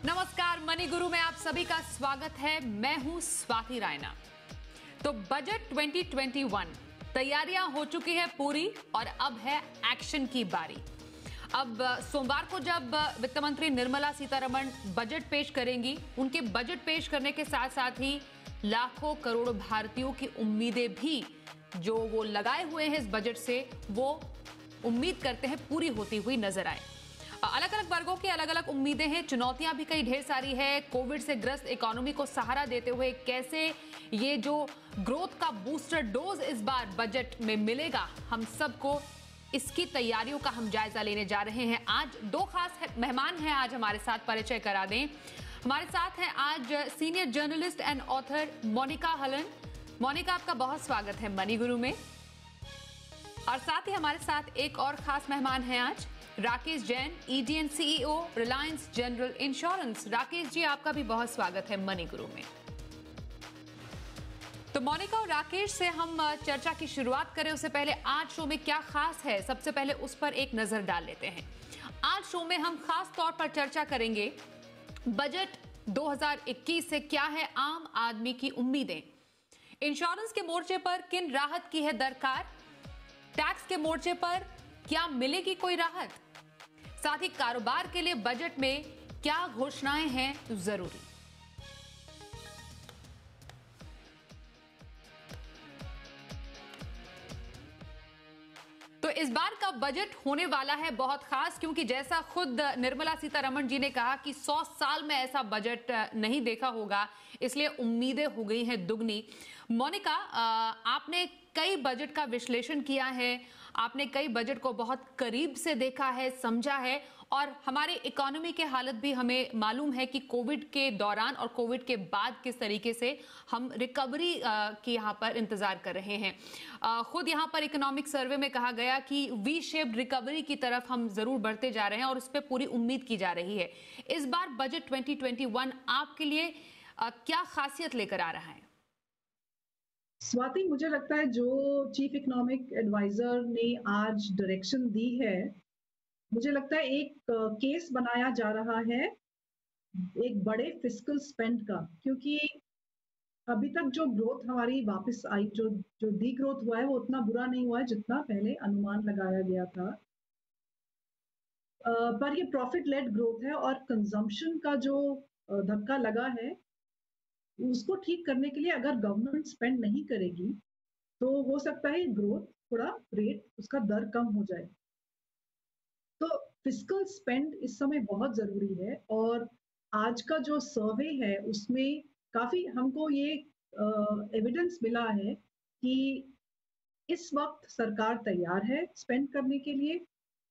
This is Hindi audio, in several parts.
नमस्कार, मनी गुरु में आप सभी का स्वागत है। मैं हूं स्वाति रायना। तो बजट 2021 तैयारियां हो चुकी है पूरी और अब है एक्शन की बारी। अब सोमवार को जब वित्त मंत्री निर्मला सीतारमण बजट पेश करेंगी, उनके बजट पेश करने के साथ साथ ही लाखों करोड़ों भारतीयों की उम्मीदें भी जो वो लगाए हुए हैं इस बजट से, वो उम्मीद करते हैं पूरी होती हुई नजर आए। अलग अलग वर्गों की अलग अलग उम्मीदें हैं, चुनौतियां भी कई ढेर सारी है। कोविड से ग्रस्त इकोनॉमी को सहारा देते हुए कैसे ये जो ग्रोथ का बूस्टर डोज इस बार बजट में मिलेगा, हम सबको इसकी तैयारियों का हम जायजा लेने जा रहे हैं। आज दो खास मेहमान हैं, आज हमारे साथ परिचय करा दें। हमारे साथ हैं आज senior journalist and author Monika Halan. Monika, आपका बहुत स्वागत है मनी गुरु में। और साथ ही हमारे साथ एक और खास मेहमान हैं आज, Rakesh Jain, ED and CEO, Reliance General Insurance. Rakesh ji, आपका भी बहुत स्वागत है मनी गुरु में। तो मोनिका और राकेश से हम चर्चा की शुरुआत करें उससे पहले आज शो में क्या खास है, सबसे पहले उस पर एक नजर डाल लेते हैं। आज शो में हम खास तौर पर चर्चा करेंगे बजट 2021 से क्या है आम आदमी की उम्मीदें, इंश्योरेंस के मोर्चे पर किन राहत की है दरकार, टैक्स के मोर्चे पर क्या मिलेगी कोई राहत, साथ ही कारोबार के लिए बजट में क्या घोषणाएं हैं जरूरी। तो इस बार का बजट होने वाला है बहुत खास, क्योंकि जैसा खुद निर्मला सीतारमण जी ने कहा कि 100 साल में ऐसा बजट नहीं देखा होगा, इसलिए उम्मीदें हो गई हैं दुगनी। मोनिका, आपने कई बजट का विश्लेषण किया है, आपने कई बजट को बहुत करीब से देखा है, समझा है, और हमारे इकोनॉमी के हालत भी हमें मालूम है कि कोविड के दौरान और कोविड के बाद किस तरीके से हम रिकवरी की यहाँ पर इंतजार कर रहे हैं। खुद यहाँ पर इकोनॉमिक सर्वे में कहा गया कि वी शेप्ड रिकवरी की तरफ हम जरूर बढ़ते जा रहे हैं और उस पर पूरी उम्मीद की जा रही है। इस बार बजट 2021 आपके लिए क्या खासियत लेकर आ रहा है? स्वाति, मुझे लगता है जो चीफ इकोनॉमिक एडवाइजर ने आज डायरेक्शन दी है, मुझे लगता है एक केस बनाया जा रहा है एक बड़े फिस्कल स्पेंड का, क्योंकि अभी तक जो ग्रोथ हमारी वापस आई, जो डी ग्रोथ हुआ है, वो उतना बुरा नहीं हुआ है जितना पहले अनुमान लगाया गया था। पर ये प्रॉफिट लेड ग्रोथ है और कंजम्पशन का जो धक्का लगा है उसको ठीक करने के लिए अगर गवर्नमेंट स्पेंड नहीं करेगी तो हो सकता है ग्रोथ थोड़ा रेट, उसका दर कम हो जाए। तो फिस्कल स्पेंड इस समय बहुत जरूरी है और आज का जो सर्वे है उसमें काफी हमको ये एविडेंस मिला है कि इस वक्त सरकार तैयार है स्पेंड करने के लिए।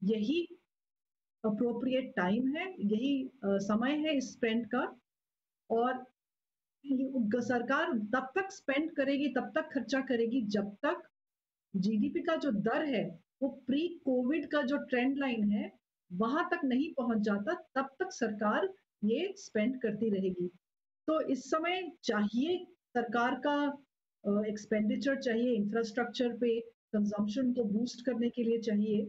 यही अप्रोप्रिएट टाइम है, यही समय है इस स्पेंड का। और सरकार तब तक स्पेंड करेगी, तब तक खर्चा करेगी जब तक जीडीपी का जो दर है वो प्री कोविड का जो ट्रेंड लाइन है वहां तक नहीं पहुंच जाता, तब तक सरकार ये स्पेंड करती रहेगी। तो इस समय चाहिए सरकार का एक्सपेंडिचर चाहिए, इंफ्रास्ट्रक्चर पे कंजम्पशन को बूस्ट करने के लिए चाहिए।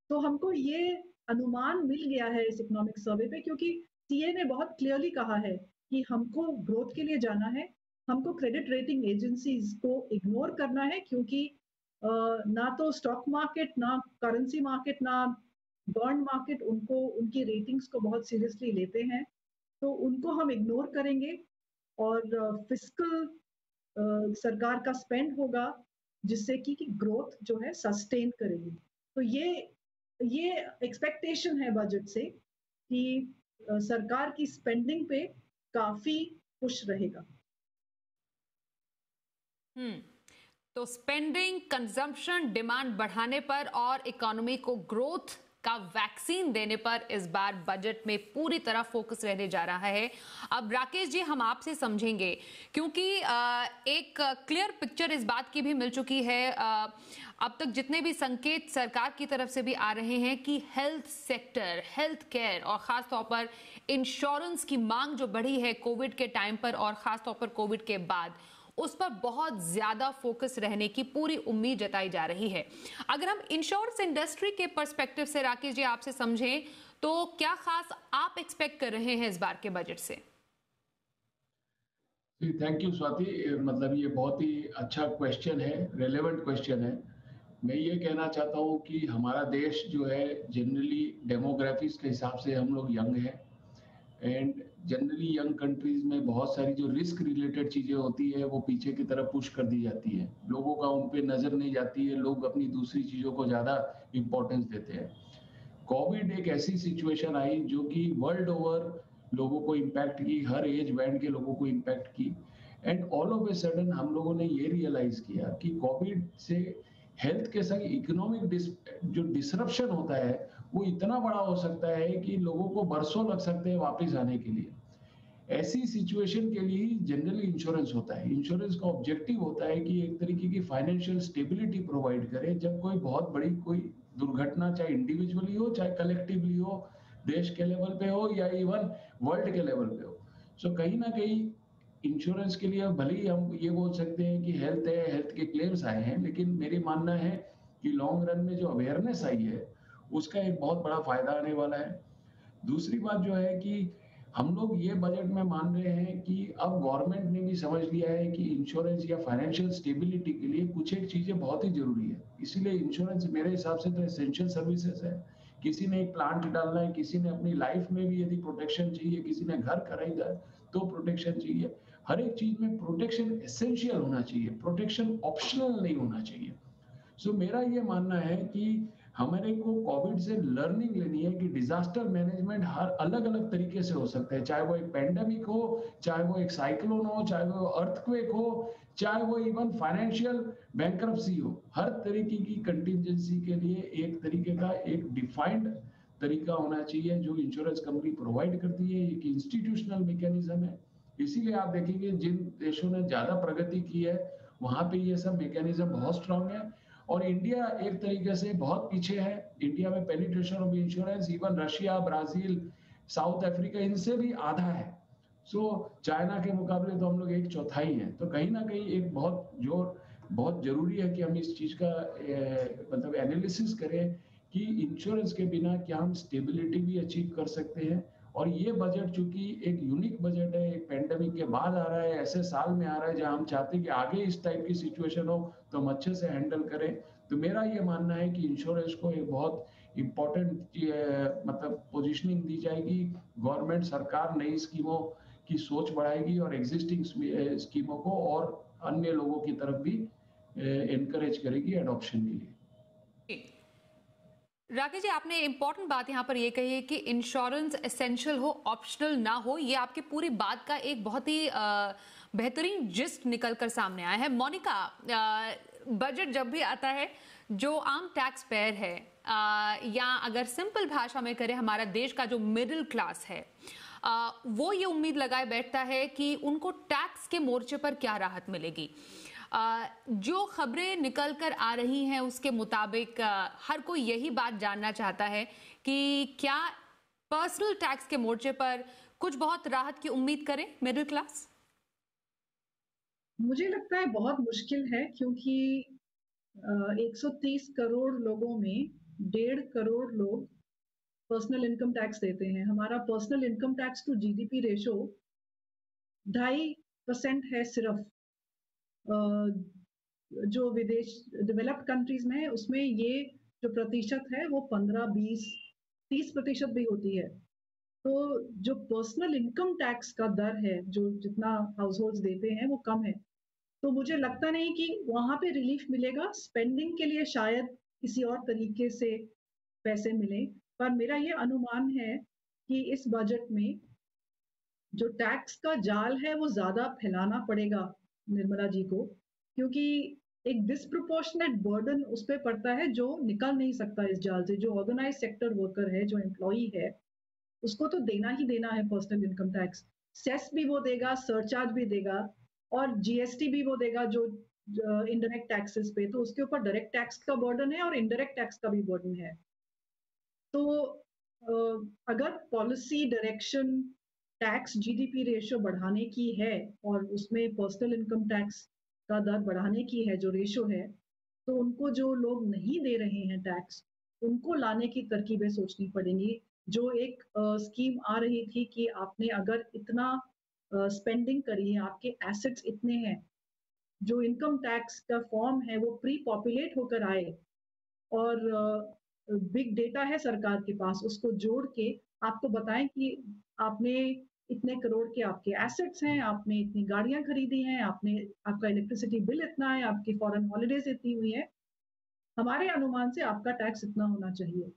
तो हमको ये अनुमान मिल गया है इस इकोनॉमिक सर्वे पे, क्योंकि सीए ने बहुत क्लियरली कहा है कि हमको ग्रोथ के लिए जाना है, हमको क्रेडिट रेटिंग एजेंसीज को इग्नोर करना है, क्योंकि ना तो स्टॉक मार्केट, ना करेंसी मार्केट, ना बॉन्ड मार्केट उनको उनकी रेटिंग्स को बहुत सीरियसली लेते हैं। तो उनको हम इग्नोर करेंगे और फिस्कल सरकार का स्पेंड होगा जिससे कि ग्रोथ जो है सस्टेन करेगी। तो ये एक्सपेक्टेशन है बजट से कि सरकार की स्पेंडिंग पे काफी पुश रहेगा। तो स्पेंडिंग, कंजम्पशन, डिमांड बढ़ाने पर और इकोनॉमी को ग्रोथ का वैक्सीन देने पर इस बार बजट में पूरी तरह फोकस रहने जा रहा है। अब राकेश जी, हम आपसे समझेंगे, क्योंकि एक क्लियर पिक्चर इस बात की भी मिल चुकी है, अब तक जितने भी संकेत सरकार की तरफ से भी आ रहे हैं कि हेल्थ सेक्टर, हेल्थ केयर और खास तौर पर इंश्योरेंस की मांग जो बढ़ी है कोविड के टाइम पर और खास तौर पर कोविड के बाद, उस पर बहुत ज्यादा फोकस रहने की पूरी उम्मीद जताई जा रही है। अगर हम इंश्योरेंस इंडस्ट्री के पर्सपेक्टिव से राकेश जी आपसे समझें, तो क्या खास आप एक्सपेक्ट कर रहे हैं इस बार के बजट से? जी, थैंक यू स्वाति। मतलब ये बहुत ही अच्छा क्वेश्चन है, रेलेवेंट क्वेश्चन है। मैं ये कहना चाहता हूँ कि हमारा देश जो है जनरली डेमोग्राफिक्स के हिसाब से हम लोग यंग हैं, एंड जनरली यंग कंट्रीज में बहुत सारी जो रिस्क रिलेटेड चीजें होती है वो पीछे की तरफ पुश कर दी जाती है, लोगों का उन पे नजर नहीं जाती है, लोग अपनी दूसरी चीजों को ज्यादा इंपॉर्टेंस देते हैं। कोविड एक ऐसी सिचुएशन आई जो कि वर्ल्ड ओवर लोगों को इम्पैक्ट की, हर एज बैंड के लोगों को इम्पैक्ट की, and all of a sudden हम लोगों ने ये रियलाइज किया कि कोविड से हेल्थ के संग इकोनॉमिक जो डिसरप्शन होता है वो इतना बड़ा हो सकता है कि लोगों को बरसों लग सकते हैं वापस आने के लिए। ऐसी सिचुएशन के लिए जनरली इंश्योरेंस होता है। इंश्योरेंस का ऑब्जेक्टिव होता है कि एक तरीके की फाइनेंशियल स्टेबिलिटी प्रोवाइड करे जब कोई बहुत बड़ी कोई दुर्घटना, चाहे इंडिविजुअली हो चाहे कलेक्टिवली हो, देश के लेवल पे हो या इवन वर्ल्ड के लेवल पे हो। सो कहीं ना कहीं इंश्योरेंस के लिए भले ही हम ये बोल सकते हैं कि हेल्थ है, हेल्थ के क्लेम्स आए हैं, लेकिन मेरी मानना है कि लॉन्ग रन में जो अवेयरनेस आई है उसका एक बहुत बड़ा फायदा आने वाला है। दूसरी बात जो है कि हम लोग ये बजट में मान रहे हैं कि अब गवर्नमेंट ने भी समझ लिया है कि इंश्योरेंस या फाइनेंशियल स्टेबिलिटी के लिए कुछ एक चीजें बहुत ही जरूरी है। इसीलिए इंश्योरेंस मेरे हिसाब से तो एसेंशियल सर्विसेज है। किसी ने एक प्लांट डालना है, किसी ने अपनी लाइफ में भी यदि प्रोटेक्शन चाहिए, किसी ने घर खरीदा है तो प्रोटेक्शन चाहिए। हर एक चीज में प्रोटेक्शन एसेंशियल होना चाहिए, प्रोटेक्शन ऑप्शनल नहीं होना चाहिए। सो मेरा ये मानना है कि हमारे को कोविड से लर्निंग लेनी है कि डिजास्टर मैनेजमेंट हर अलग अलग तरीके से हो सकता है, चाहे वो एक पेंडेमिक हो, चाहे वो एक साइक्लोन हो, चाहे वो अर्थक्वेक हो, चाहे वो इवन फाइनेंशियल बैंकरप्सी हो। हर तरीके की कंटिजेंसी के लिए एक तरीके का एक डिफाइंड तरीका होना चाहिए जो इंश्योरेंस कंपनी प्रोवाइड करती है। एक इंस्टीट्यूशनल मैकेनिज्म है। इसीलिए आप देखेंगे जिन देशों ने ज्यादा प्रगति की है वहां पे ये सब मैकेनिज्म बहुत स्ट्रांग है, और इंडिया एक तरीके से बहुत पीछे है। इंडिया में penetration of insurance even Russia, Brazil, south Africa इनसे भी आधा है। सो चाइना के मुकाबले तो हम लोग एक चौथाई हैं। तो कहीं ना कहीं एक बहुत जरूरी है कि हम इस चीज का मतलब एनालिसिस करें कि इंश्योरेंस के बिना क्या हम स्टेबिलिटी भी अचीव कर सकते हैं। और ये बजट चूंकि एक यूनिक बजट है, एक पेंडेमिक के बाद आ रहा है, ऐसे साल में आ रहा है जहां हम चाहते हैं कि आगे इस टाइप की सिचुएशन हो तो हम अच्छे से हैंडल करें। तो मेरा ये मानना है कि इंश्योरेंस को एक बहुत इम्पोर्टेंट मतलब पोजीशनिंग दी जाएगी। गवर्नमेंट सरकार नई स्कीमों की सोच बढ़ाएगी और एग्जिस्टिंग स्कीमों को और अन्य लोगों की तरफ भी एनकरेज करेगी एडॉप्शन के लिए। राकेश जी, आपने इंपॉर्टेंट बात यहाँ पर ये कही है कि इंश्योरेंस एसेंशियल हो, ऑप्शनल ना हो। ये आपकी पूरी बात का एक बहुत ही बेहतरीन जिस्ट निकल कर सामने आया है। मोनिका, बजट जब भी आता है, जो आम टैक्स पेयर है या अगर सिंपल भाषा में करें हमारा देश का जो मिडिल क्लास है, वो ये उम्मीद लगाए बैठता है कि उनको टैक्स के मोर्चे पर क्या राहत मिलेगी। जो खबरें निकल कर आ रही हैं उसके मुताबिक हर कोई यही बात जानना चाहता है कि क्या पर्सनल टैक्स के मोर्चे पर कुछ बहुत राहत की उम्मीद करें मिडिल क्लास? मुझे लगता है बहुत मुश्किल है, क्योंकि 130 करोड़ लोगों में 1.5 करोड़ लोग पर्सनल इनकम टैक्स देते हैं। हमारा personal income tax to GDP ratio 2.5% है सिर्फ। जो विदेश डेवलप्ड कंट्रीज में है उसमें ये जो प्रतिशत है वो 15, 20, 30% भी होती है। तो जो पर्सनल इनकम टैक्स का दर है, जो जितना हाउस होल्ड देते हैं वो कम है। तो मुझे लगता नहीं कि वहां पे रिलीफ मिलेगा। स्पेंडिंग के लिए शायद किसी और तरीके से पैसे मिले, पर मेरा ये अनुमान है कि इस बजट में जो टैक्स का जाल है वो ज्यादा फैलाना पड़ेगा निर्मला जी को, क्योंकि एक डिस्प्रोपोर्शनेट बर्डन उस पर पड़ता है जो निकल नहीं सकता इस जाल से। जो ऑर्गेनाइज सेक्टर वर्कर है, जो एम्प्लॉई है, उसको तो देना ही देना है पर्सनल इनकम टैक्स। सेस भी वो देगा, सरचार्ज भी देगा, और जीएसटी भी वो देगा जो इनडायरेक्ट टैक्सेस पे। तो उसके ऊपर डायरेक्ट टैक्स का बर्डन है और इनडायरेक्ट टैक्स का भी बर्डन है। तो अगर policy direction tax GDP ratio बढ़ाने की है और उसमें पर्सनल इनकम टैक्स का दर बढ़ाने की है, जो रेशियो है, तो उनको जो लोग नहीं दे रहे हैं टैक्स, उनको लाने की तरकीबें सोचनी पड़ेंगी। जो एक स्कीम आ रही थी कि आपने अगर इतना स्पेंडिंग करी है, आपके एसेट्स इतने हैं, जो इनकम टैक्स का फॉर्म है वो प्री पॉपुलेट होकर आए और बिग डेटा है सरकार के पास, उसको जोड़ के आपको बताएं कि आपने इतने करोड़ के आपके एसेट्स हैं, आपने इतनी गाड़ियां खरीदी हैं, आपने आपका इलेक्ट्रिसिटी बिल इतना है, आपकी फॉरेन हॉलीडेज इतनी हुई है, हमारे अनुमान से आपका टैक्स इतना होना चाहिए।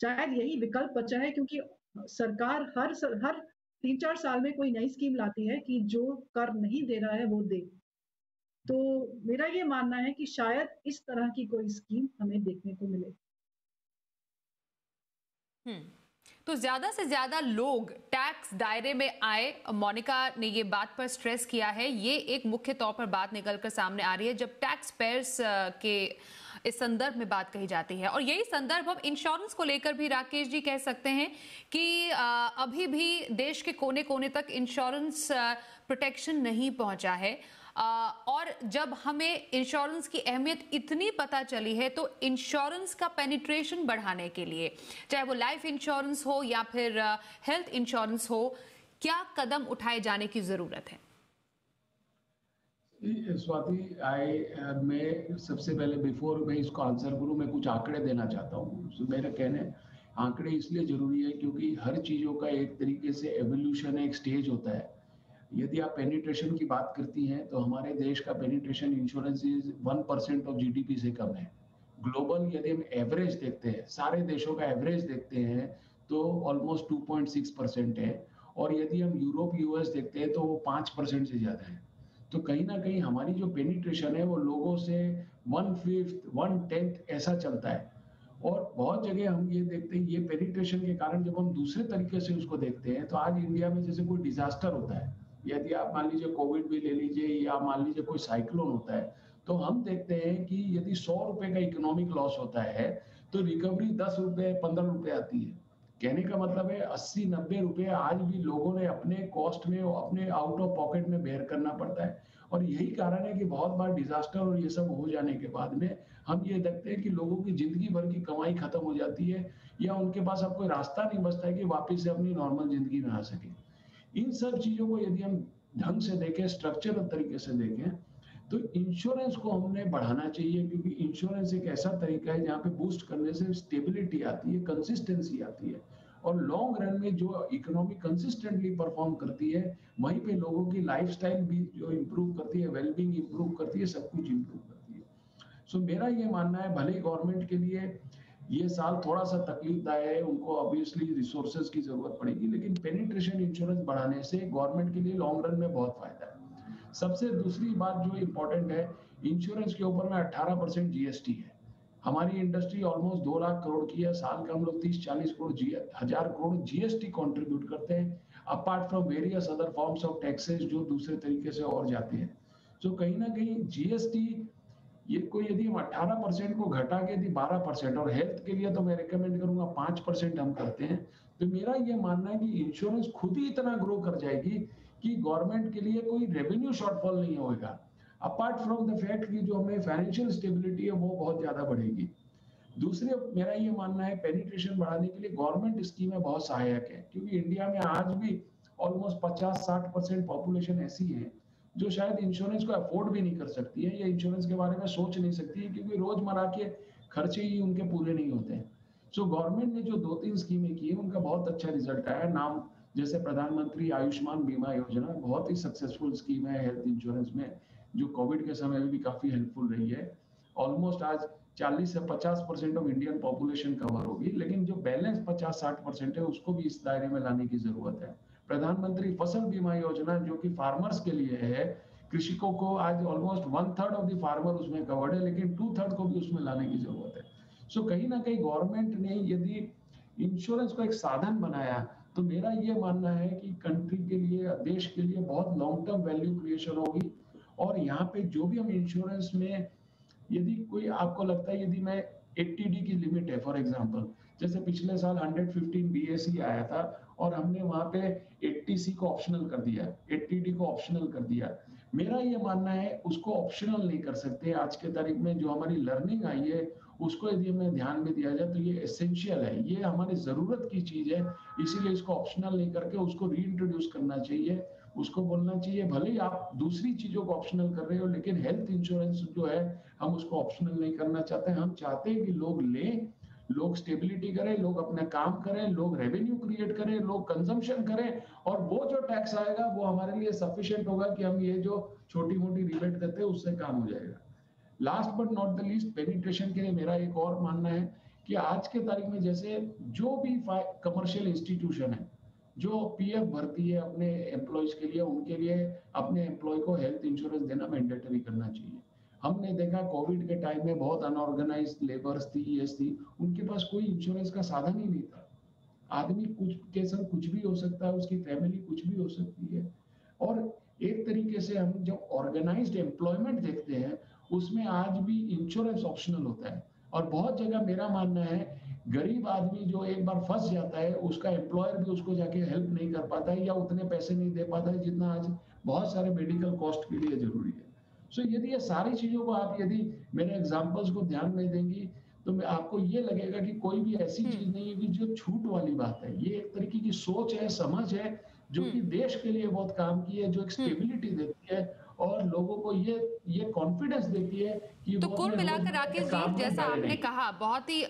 शायद यही विकल्प बचा है, क्योंकि सरकार हर 3-4 साल में कोई नई स्कीम लाती है कि जो कर नहीं दे रहा है वो दे। तो मेरा ये मानना है कि शायद इस तरह की कोई स्कीम हमें देखने को मिले। तो ज्यादा से ज्यादा लोग टैक्स दायरे में आए, मोनिका ने ये बात पर स्ट्रेस किया है, ये एक मुख्य तौर पर बात निकलकर सामने आ रही है जब टैक्स पेयर्स के इस संदर्भ में बात कही जाती है। और यही संदर्भ हम इंश्योरेंस को लेकर भी राकेश जी कह सकते हैं कि अभी भी देश के कोने कोने तक इंश्योरेंस प्रोटेक्शन नहीं पहुंचा है। और जब हमें इंश्योरेंस की अहमियत इतनी पता चली है तो इंश्योरेंस का पेनिट्रेशन बढ़ाने के लिए, चाहे वो लाइफ इंश्योरेंस हो या फिर हेल्थ इंश्योरेंस हो, क्या कदम उठाए जाने की जरूरत है? स्वाति, मैं सबसे पहले बिफोर मैं इसको आंसर करूं, मैं कुछ आंकड़े देना चाहता हूं। मेरा कहने आंकड़े इसलिए जरूरी है क्योंकि हर चीजों का एक तरीके से एवोल्यूशन, एक स्टेज होता है। यदि आप पेनिट्रेशन की बात करती हैं तो हमारे देश का पेनिट्रेशन इंश्योरेंस 1% ऑफ जीडीपी से कम है। ग्लोबल यदि हम एवरेज देखते हैं, सारे देशों का एवरेज देखते हैं तो ऑलमोस्ट 2.6% है। और यदि हम यूरोप यूएस देखते हैं तो वो 5% से ज्यादा है। तो कहीं ना कहीं हमारी जो पेनिट्रेशन है वो लोगों से 1/5 1/10 ऐसा चलता है। और बहुत जगह हम ये देखते हैं, ये पेनिट्रेशन के कारण जब हम दूसरे तरीके से उसको देखते हैं तो आज इंडिया में जैसे कोई डिजास्टर होता है, यदि आप मान लीजिए कोविड भी ले लीजिए या मान लीजिए कोई साइक्लोन होता है, तो हम देखते हैं कि यदि 100 रुपए का इकोनॉमिक लॉस होता है तो रिकवरी 10 रुपए 15 रुपए आती है। कहने का मतलब है 80-90 रुपए आज भी लोगों ने अपने कॉस्ट में, अपने आउट ऑफ पॉकेट में बेयर करना पड़ता है। और यही कारण है कि बहुत बार डिजास्टर और ये सब हो जाने के बाद में हम ये देखते हैं कि लोगों की जिंदगी भर की कमाई खत्म हो जाती है या उनके पास अब कोई रास्ता नहीं बचता है कि वापस से अपनी नॉर्मल जिंदगी में आ सके। इन सब चीजों को यदि हम ढंग से देखें, स्ट्रक्चरल तरीके से देखें, तो इंश्योरेंस को हमने बढ़ाना चाहिए, क्योंकि इंश्योरेंस एक ऐसा तरीका है जहाँ पे बूस्ट करने से स्टेबिलिटी आती है, कंसिस्टेंसी आती है, और लॉन्ग रन में जो इकोनॉमी कंसिस्टेंटली परफॉर्म करती है वहीं पे लोगों की लाइफस्टाइल भी जो इम्प्रूव करती है, वेलबींग इम्प्रूव करती है, सब कुछ इम्प्रूव करती है। सो मेरा ये मानना है, भले गवर्नमेंट के लिए ये साल थोड़ा सा तकलीफदायक है, उनको ऑब्वियसली रिसोर्सेज की जरूरत पड़ेगी, लेकिन पेनिट्रेशन इंश्योरेंस बढ़ाने से गवर्नमेंट के लिए लॉन्ग रन में बहुत फायदा है। सबसे दूसरी बात जो इम्पोर्टेंट है, इंश्योरेंस के ऊपर में 18% जीएसटी है। हमारी इंडस्ट्री ऑलमोस्ट 2 लाख करोड़ की है, साल का हम लोग 30-40 हजार करोड़ जीएसटी कंट्रीब्यूट करते हैं, apart from various other forms of taxes जो दूसरे तरीके से और जाते हैं। सो कहीं ना कहीं जीएसटी, ये कोई यदि हम 18% को घटा के यदि 12%, और हेल्थ के लिए तो मैं रिकमेंड करूंगा 5% हम करते हैं, तो मेरा ये मानना है कि इंश्योरेंस खुद ही इतना ग्रो कर जाएगी कि गवर्नमेंट के लिए कोई रेवेन्यू शॉर्टफॉल नहीं होगा, अपार्ट फ्रॉम द फैक्ट कि जो हमें फाइनेंशियल स्टेबिलिटी है वो बहुत ज्यादा बढ़ेगी। दूसरे मेरा ये मानना है, पेनिट्रेशन बढ़ाने के लिए गवर्नमेंट स्कीमें बहुत सहायक है, क्योंकि इंडिया में आज भी ऑलमोस्ट 50-60% पॉपुलेशन ऐसी है जो शायद इंश्योरेंस को अफोर्ड भी नहीं कर सकती है या इंश्योरेंस के बारे में सोच नहीं सकती है, क्योंकि रोजमर्रा के खर्चे ही उनके पूरे नहीं होते हैं। सो गवर्नमेंट ने जो 2-3 स्कीमें की है उनका बहुत अच्छा रिजल्ट आया। नाम जैसे प्रधानमंत्री आयुष्मान बीमा योजना बहुत ही सक्सेसफुल स्कीम है हेल्थ इंश्योरेंस में, जो कोविड के समय में भी काफी हेल्पफुल रही है। ऑलमोस्ट आज 40 से 50% ऑफ इंडियन पॉपुलेशन कवर होगी, लेकिन जो बैलेंस 50-60% है उसको भी इस दायरे में लाने की जरूरत है। प्रधानमंत्री फसल बीमा योजना जो कि फार्मर्स के लिए है, कृषकों को आज ऑलमोस्ट 1/3 ऑफ द फार्मर उसमें कवर्ड है, लेकिन 2/3 को भी उसमें लाने की जरूरत है। सो कहीं ना कहीं गवर्नमेंट ने यदि इंश्योरेंस को एक साधन बनाया तो मेरा ये मानना है कि कंट्री के लिए, देश के लिए बहुत लॉन्ग टर्म वैल्यू क्रिएशन होगी। और यहाँ पे जो भी हम इंश्योरेंस में, यदि कोई आपको लगता है यदि मैं 80D की लिमिट है फॉर एग्जांपल, जैसे पिछले साल 115 बीएसी आया था और हमने वहां पे 80C को ऑप्शनल कर दिया, 80D को ऑप्शनल कर दिया। मेरा ये मानना है उसको ऑप्शनल नहीं कर सकते। आज के तारीख में जो हमारी लर्निंग आई है उसको यदि हमें ध्यान में दिया जाए तो ये एसेंशियल है, ये हमारी ज़रूरत की चीज़ है, इसीलिए इसको ऑप्शनल नहीं करके उसको रीइंट्रोड्यूस करना चाहिए। उसको बोलना चाहिए भले ही आप दूसरी चीज़ों को ऑप्शनल कर रहे हो, लेकिन हेल्थ इंश्योरेंस जो है हम उसको ऑप्शनल नहीं करना चाहते हैं। हम चाहते हैं कि लोग लें, लोग स्टेबिलिटी करें, लोग अपने काम करें, लोग रेवेन्यू क्रिएट करें, लोग कंजम्पशन करें, और वो जो टैक्स आएगा वो हमारे लिए सफिशिएंट होगा कि हम ये जो छोटी-मोटी रिबेट करते हैं उससे काम हो जाएगा। Last but not the least, penetration के लिए मेरा एक और मानना है कि आज के तारीख में जैसे जो भी कमर्शियल इंस्टीट्यूशन है जो पीएफ भरती है अपने एम्प्लॉयज के लिए, उनके लिए अपने एम्प्लॉय को हेल्थ इंश्योरेंस देना मैंडेटरी करना चाहिए। हमने देखा कोविड के टाइम में बहुत अनऑर्गेनाइज्ड लेबर्स थी, ईएस थी, उनके पास कोई इंश्योरेंस का साधन ही नहीं था। आदमी कुछ के संग कुछ भी हो सकता है, उसकी फैमिली कुछ भी हो सकती है। और एक तरीके से हम जब ऑर्गेनाइज्ड एम्प्लॉयमेंट देखते हैं उसमें आज भी इंश्योरेंस ऑप्शनल होता है। और बहुत जगह मेरा मानना है गरीब आदमी जो एक बार फंस जाता है उसका एम्प्लॉयर भी उसको जाके हेल्प नहीं कर पाता है या उतने पैसे नहीं दे पाता है जितना आज बहुत सारे मेडिकल कॉस्ट के लिए जरूरी है। सो यदि ये सारी चीजों को आप यदि मेरे एग्जांपल्स को ध्यान में देंगी तो मैं आपको ये लगेगा कि कोई भी ऐसी चीज नहीं है कि जो छूट वाली बात है। ये एक तरीके की सोच है, समझ है, जो कि देश के लिए बहुत काम की है, जो एक स्टेबिलिटी देती है और लोगों को ये कॉन्फिडेंस देती है कि तो वो कुल अपने मिलाकर रोजमर्रा राकेश के जी, काम में जैसा डरे आपने नहीं। कहा, बहुत ही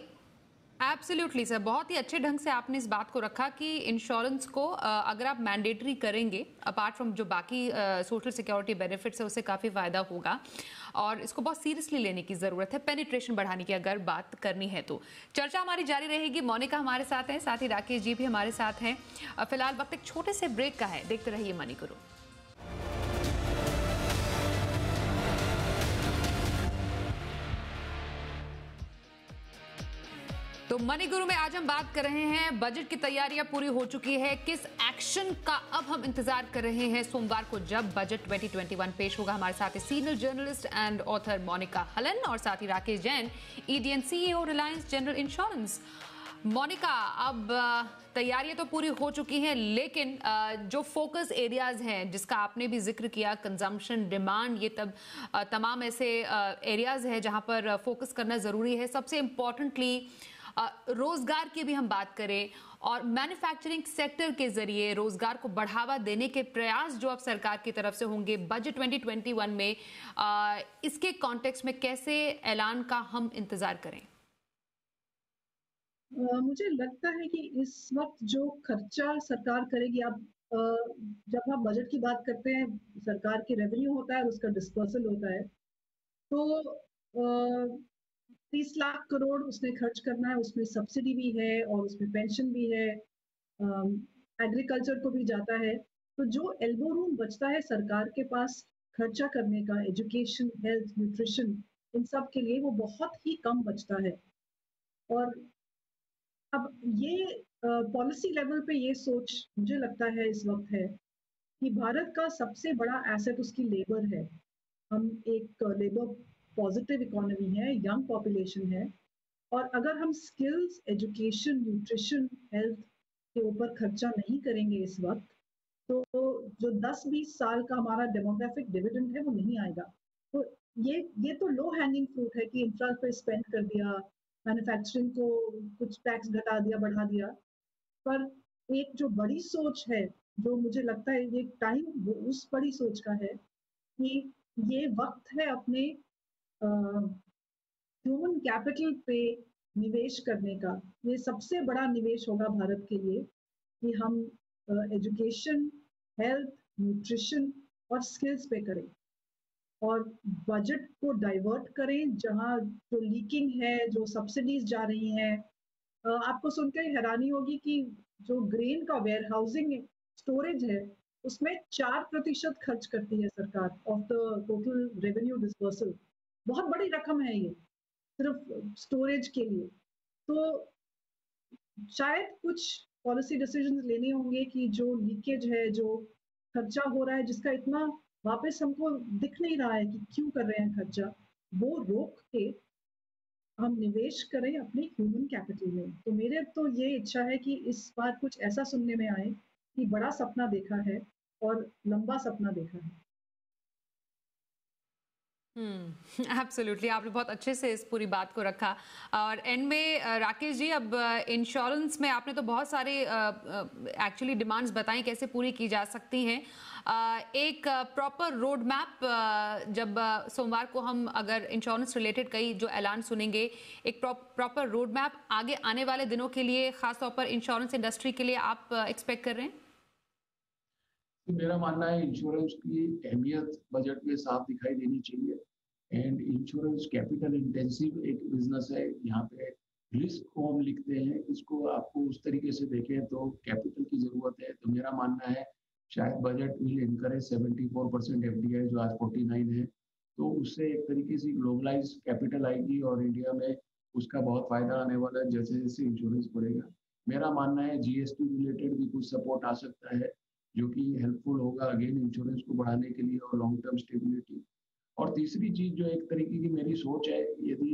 एब्सोल्युटली सर, बहुत ही अच्छे ढंग से आपने इस बात को रखा कि इंश्योरेंस को अगर आप मैंडेटरी करेंगे, अपार्ट फ्रॉम जो बाकी सोशल सिक्योरिटी बेनिफिट्स है उससे काफ़ी फायदा होगा, और इसको बहुत सीरियसली लेने की ज़रूरत है पेनिट्रेशन बढ़ाने की अगर बात करनी है तो। चर्चा हमारी जारी रहेगी। मोनिका हमारे साथ हैं, साथ ही राकेश जी भी हमारे साथ हैं। फिलहाल वक्त एक छोटे से ब्रेक का है, देखते रहिए मनी गुरु। तो मनी गुरु में आज हम बात कर रहे हैं, बजट की तैयारियां पूरी हो चुकी है, किस एक्शन का अब हम इंतजार कर रहे हैं सोमवार को जब बजट 2021 पेश होगा। हमारे साथ senior journalist and author Monika Halan और साथ ही Rakesh Jain, ED and CEO Reliance General Insurance. Monika, अब तैयारियां तो पूरी हो चुकी हैं, लेकिन जो फोकस एरियाज हैं जिसका आपने भी जिक्र किया, कंजम्पशन, डिमांड, ये तमाम ऐसे एरियाज हैं जहां पर फोकस करना जरूरी है। सबसे इंपॉर्टेंटली रोजगार की भी हम बात करें और मैन्युफैक्चरिंग सेक्टर के जरिए रोजगार को बढ़ावा देने के प्रयास जो अब सरकार की तरफ से होंगे बजट 2021 में, इसके कॉन्टेक्स्ट में कैसे ऐलान का हम इंतजार करें? मुझे लगता है कि इस वक्त जो खर्चा सरकार करेगी, अब जब हम बजट की बात करते हैं, सरकार की रेवेन्यू होता है और उसका डिस्पर्सल होता है, तो 30 लाख करोड़ उसने खर्च करना है, उसमें सब्सिडी भी है और उसमें पेंशन भी है, एग्रीकल्चर को भी जाता है। तो जो एल्बो रूम बचता है सरकार के पास खर्चा करने का, एजुकेशन, हेल्थ, न्यूट्रिशन, इन सब के लिए वो बहुत ही कम बचता है। और अब ये पॉलिसी लेवल पे ये सोच मुझे लगता है इस वक्त है कि भारत का सबसे बड़ा एसेट उसकी लेबर है। हम एक लेबर पॉजिटिव इकोनॉमी है, यंग पॉपुलेशन है, और अगर हम स्किल्स, एजुकेशन, न्यूट्रिशन, हेल्थ के ऊपर खर्चा नहीं करेंगे इस वक्त, तो जो 10-20 साल का हमारा डेमोग्राफिक डिविडेंड है वो नहीं आएगा। तो ये तो लो हैंगिंग फ्रूट है कि इंफ्रा पे स्पेंड कर दिया, मैन्युफैक्चरिंग को कुछ टैक्स घटा दिया, बढ़ा दिया। पर एक जो बड़ी सोच है, जो मुझे लगता है ये टाइम उस बड़ी सोच का है कि ये वक्त है अपने ह्यूमन कैपिटल पे निवेश करने का। ये सबसे बड़ा निवेश होगा भारत के लिए कि हम एजुकेशन, हेल्थ, न्यूट्रिशन और स्किल्स पे करें और बजट को डाइवर्ट करें जहां जो लीकिंग है, जो सब्सिडीज जा रही हैं। आपको सुनकर हैरानी होगी कि जो ग्रेन का वेयर हाउसिंग स्टोरेज है उसमें 4% खर्च करती है सरकार of the total revenue dispersal. बहुत बड़ी रकम है ये सिर्फ स्टोरेज के लिए। तो शायद कुछ पॉलिसी डिसीजंस लेने होंगे कि जो लीकेज है, जो खर्चा हो रहा है, जिसका इतना वापस हमको दिख नहीं रहा है कि क्यों कर रहे हैं खर्चा, वो रोक के हम निवेश करें अपने ह्यूमन कैपिटल में। तो मेरे तो ये इच्छा है कि इस बार कुछ ऐसा सुनने में आए कि बड़ा सपना देखा है और लंबा सपना देखा है। एब्सोल्युटली, आपने बहुत अच्छे से इस पूरी बात को रखा। और एंड में राकेश जी, अब इंश्योरेंस में आपने तो बहुत सारे एक्चुअली डिमांड्स बताई कैसे पूरी की जा सकती हैं। एक प्रॉपर रोड मैप जब सोमवार को हम अगर इंश्योरेंस रिलेटेड कई जो ऐलान सुनेंगे, एक प्रॉपर रोड मैप आगे आने वाले दिनों के लिए खासतौर पर इंश्योरेंस इंडस्ट्री के लिए आप एक्सपेक्ट कर रहे हैं? मेरा मानना है इंश्योरेंस की अहमियत बजट में साफ दिखाई देनी चाहिए। एंड इंश्योरेंस कैपिटल इंटेंसिव एक बिजनेस है। यहाँ पे रिस्क को हम लिखते हैं, इसको आपको उस तरीके से देखें तो कैपिटल की जरूरत है। तो मेरा मानना है शायद बजट विल इनकरेज 74% एफडीआई जो आज 49 है, तो उससे एक तरीके से ग्लोबलाइज कैपिटल आएगी और इंडिया में उसका बहुत फायदा आने वाला है जैसे जैसे इंश्योरेंस बढ़ेगा। मेरा मानना है जीएसटी रिलेटेड भी कुछ सपोर्ट आ सकता है जो कि हेल्पफुल होगा अगेन इंश्योरेंस को बढ़ाने के लिए और लॉन्ग टर्म स्टेबिलिटी। और तीसरी चीज जो एक तरीके की मेरी सोच है, यदि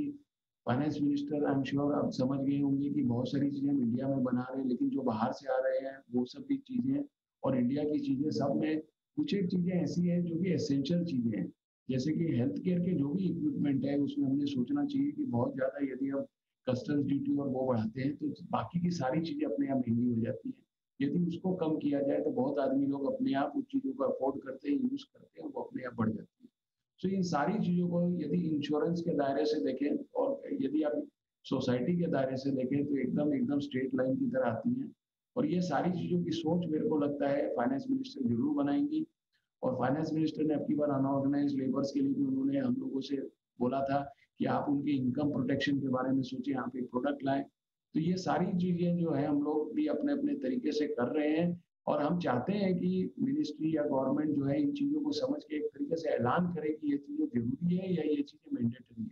finance minister I am sure आप समझ गए होंगे कि बहुत सारी चीजें हम इंडिया में बना रहे हैं, लेकिन जो बाहर से आ रहे हैं वो सब भी चीजें और इंडिया की चीजें सब में कुछ एक चीजें ऐसी हैं जो कि एसेंशियल चीजें हैं। जैसे कि हेल्थ केयर के जो भी इक्विपमेंट है उसमें हमने सोचना चाहिए कि बहुत ज्यादा यदि हम कस्टम्स ड्यूटी और वो बढ़ाते हैं तो बाकी की सारी चीजें अपने आप महंगी हो जाती हैं। यदि उसको कम किया जाए तो बहुत आदमी लोग अपने आप उस चीज़ों को अफोर्ड करते हैं, यूज़ करते हैं, वो अपने आप बढ़ जाती है। सो इन सारी चीज़ों को यदि इंश्योरेंस के दायरे से देखें और यदि आप सोसाइटी के दायरे से देखें तो एकदम एकदम स्ट्रेट लाइन की तरह आती हैं। और ये सारी चीज़ों की सोच मेरे को लगता है फाइनेंस मिनिस्टर जरूर बनाएंगी। और फाइनेंस मिनिस्टर ने अब की बार अनऑर्गेनाइज लेबर्स के लिए भी उन्होंने हम लोगों से बोला था कि आप उनके इनकम प्रोटेक्शन के बारे में सोचें, आप एक प्रोडक्ट लाएं। तो ये सारी चीजें जो है हम लोग भी अपने अपने तरीके से कर रहे हैं और हम चाहते हैं कि मिनिस्ट्री या गवर्नमेंट जो है इन चीजों को समझ के एक तरीके से ऐलान करे कि ये चीजें जरूरी है या ये चीजें मैंडेटरी है।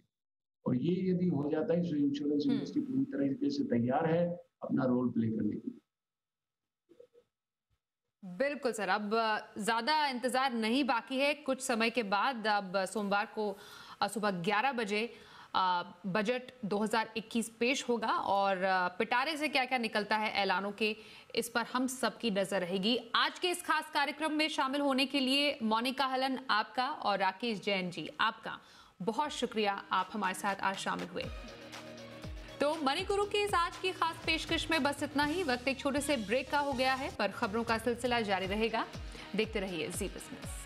और ये यदि हो जाता है तो इंश्योरेंस इंडस्ट्री पूरी तरीके से तैयार है अपना रोल प्ले करने के लिए। बिल्कुल सर, अब ज्यादा इंतजार नहीं बाकी है। कुछ समय के बाद अब सोमवार को सुबह 11 बजे बजट 2021 पेश होगा और पिटारे से क्या क्या निकलता है ऐलानों के, इस पर हम सबकी नजर रहेगी। आज के इस खास कार्यक्रम में शामिल होने के लिए मोनिका हलन आपका और राकेश जैन जी आपका बहुत शुक्रिया, आप हमारे साथ आज शामिल हुए। तो मणिगुरु की इस आज की खास पेशकश में बस इतना ही। वक्त एक छोटे से ब्रेक का हो गया है, पर खबरों का सिलसिला जारी रहेगा। देखते रहिए जी बिजनेस।